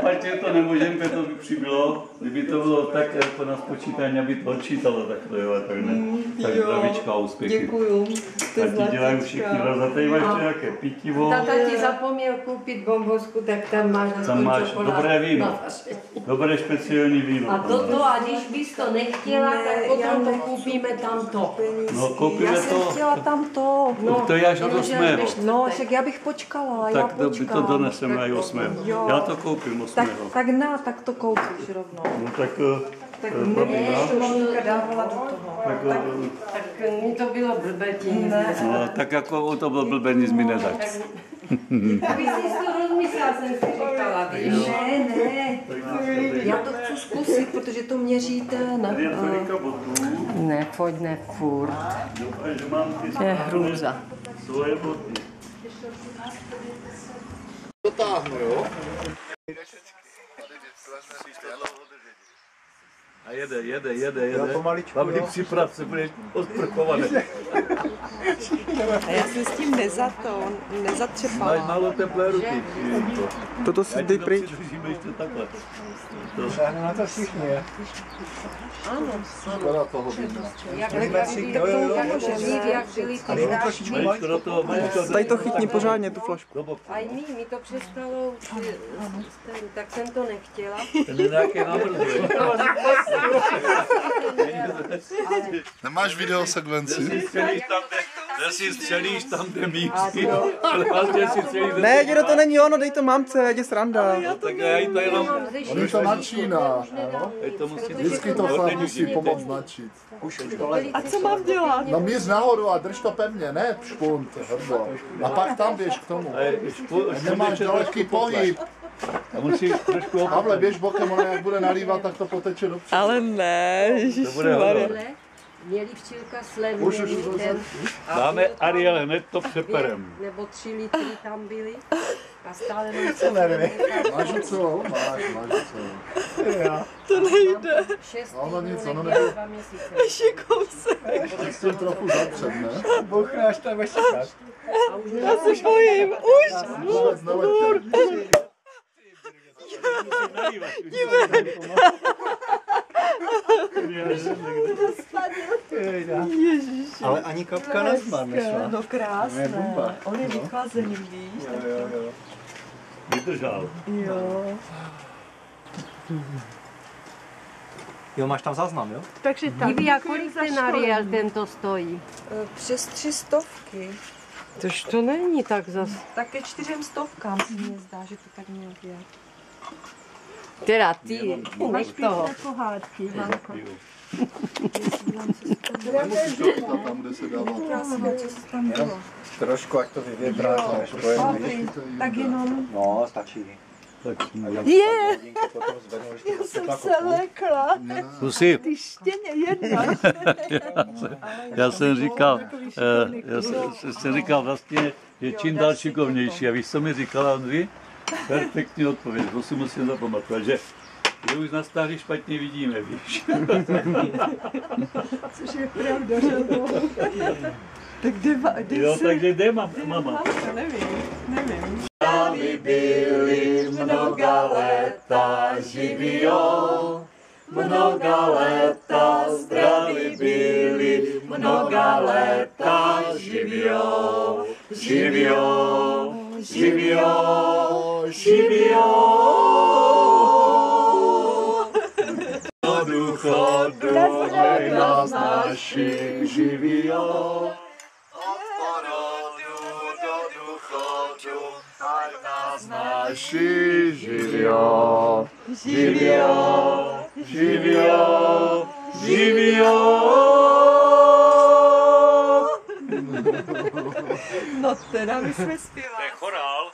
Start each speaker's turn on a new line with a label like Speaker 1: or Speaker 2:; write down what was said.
Speaker 1: špatně to nemůžeme, to by přibylo. Kdyby to bylo tak jako na spočítání, aby to odčítalo, tak to jo, tak ne. Tak zdravíčka a úspěchy.
Speaker 2: Děkuju.
Speaker 1: A ti dělají všichni rozhatej, máš nějaké pitivo.
Speaker 2: Tata ti zapomněl koupit bombosku, tak tam máš
Speaker 1: tam máš dobré víno. Dobré speciální víno.
Speaker 2: A toto, a když bys to nechtěla, tak potom to koupíme tamto.
Speaker 1: No, koupíme
Speaker 3: já jsem chtěla tamto.
Speaker 1: No, to je až od 8.
Speaker 3: No, však já bych počkala,
Speaker 1: tak to doneseme aj 8. Já to koupím 8.
Speaker 3: Tak to koupíš rovnou.
Speaker 1: No tak...
Speaker 3: Tak nevím, to maminka dávala do toho.
Speaker 2: Tak mi to bylo blbé tím.
Speaker 1: No, tak jako to bylo blbé, nic mi nedač.
Speaker 2: Aby jsi to rozmyslela, jsem si říkala, víš?
Speaker 3: Ne. Já to chci zkusit, protože to měříte.
Speaker 2: Ne, pojď, ne, furt. To je hrůza.
Speaker 1: Svoje boty.
Speaker 4: Dotáhnu, jo?
Speaker 1: A jede. Hlavně připrav se, budeš odprchovaný.
Speaker 3: A já jsem s tím nezatřepala.
Speaker 1: Máš málo teplé ruky.
Speaker 5: Toto si dej pryč.
Speaker 4: Šáhnu na to všichni, je?
Speaker 3: Ano.
Speaker 4: Škoda toho být.
Speaker 3: Jak byli ty drážky.
Speaker 5: Tady to chytni pořádně, tu flašku.
Speaker 2: A mi to přestalo, tak jsem to nechtěla.
Speaker 1: Ten je nějaký namrzlý.
Speaker 4: Nemáš videosekvenci?
Speaker 1: Že si střelíš tam, kde míří.
Speaker 5: Ne, dědo, to není ono, dej to mamce, ať je sranda.
Speaker 1: Tak já jí to jenom...
Speaker 4: On už to načíná. Vždycky to chlap musí pomoct načít.
Speaker 3: A co mám dělat?
Speaker 4: No míř nahoru a drž to pevně, ne špunt, hrdo. A pak tam běž k tomu. Nemáš daleký pohyb.
Speaker 1: A musíš trošku...
Speaker 4: Pavle, běž bokem, ona jak bude nalívat, tak to poteče dopředu.
Speaker 3: Ale ne, ježišmarja.
Speaker 2: Měli včelka slev,
Speaker 4: Už.
Speaker 1: Dáme Ariel, hned to přeperem.
Speaker 2: nebo 3 litry tam byly. A stále
Speaker 4: Máš u celou? Máš u celou.
Speaker 3: To nejde.
Speaker 2: 6
Speaker 4: No, nic,
Speaker 2: týdnů,
Speaker 4: ono
Speaker 2: nebylo
Speaker 4: nebylo.
Speaker 2: 2 měsíce.
Speaker 3: Ještě kousek.
Speaker 4: Tak jsem trochu zapřed, ne?
Speaker 6: Bouchnáš tam ještě tak.
Speaker 2: A už
Speaker 3: Já se bojím, už.
Speaker 4: Vůbec neletěl.
Speaker 3: Ježiši.
Speaker 6: Ale ani kapka nezmar nešla.
Speaker 3: No krásné. On je vychlazený, víš?
Speaker 6: Jo.
Speaker 1: Vydržal.
Speaker 3: Jo.
Speaker 6: Jo, máš tam záznam, jo?
Speaker 3: Takže tak.
Speaker 2: Diví, a kolik ten Ariel tento stojí?
Speaker 3: Přes 300.
Speaker 2: Tož to není tak zas.
Speaker 3: Tak ke 400 se mně zdá, že to tak nějak je.
Speaker 2: Teda ty, nech toho.
Speaker 3: Pohádky, Hanko.
Speaker 4: Tam, kde se dává.
Speaker 3: Krásné, co se tam bylo.
Speaker 6: Trošku, ať to vyvětrá.
Speaker 3: Tak jenom.
Speaker 6: No, stačí.
Speaker 3: Je!
Speaker 6: Potom zvednu ještě
Speaker 3: Já jsem se lekla.
Speaker 1: Zkusí.
Speaker 3: Ty štěně jedna.
Speaker 1: Já jsem říkal vlastně, že čím dál šikovnější. A víš, co mi říkala Andřej? Perfektní odpověď, to si musím zapamatovat, že už na stáří špatně vidíme, víš.
Speaker 3: Což je pravda, že to. Tak kde
Speaker 1: Jo, takže kde mama?
Speaker 3: Nevím.
Speaker 1: Zdraví byli mnoga léta živijo, mnoga léta zdraví byli, mnoga léta živijo, živijo, živijo, živijo. Do důchodu nech nás naši živijo. Naši živio, živio, živio, živio.
Speaker 3: No teda my jsme zpěvali.
Speaker 1: To je chorál.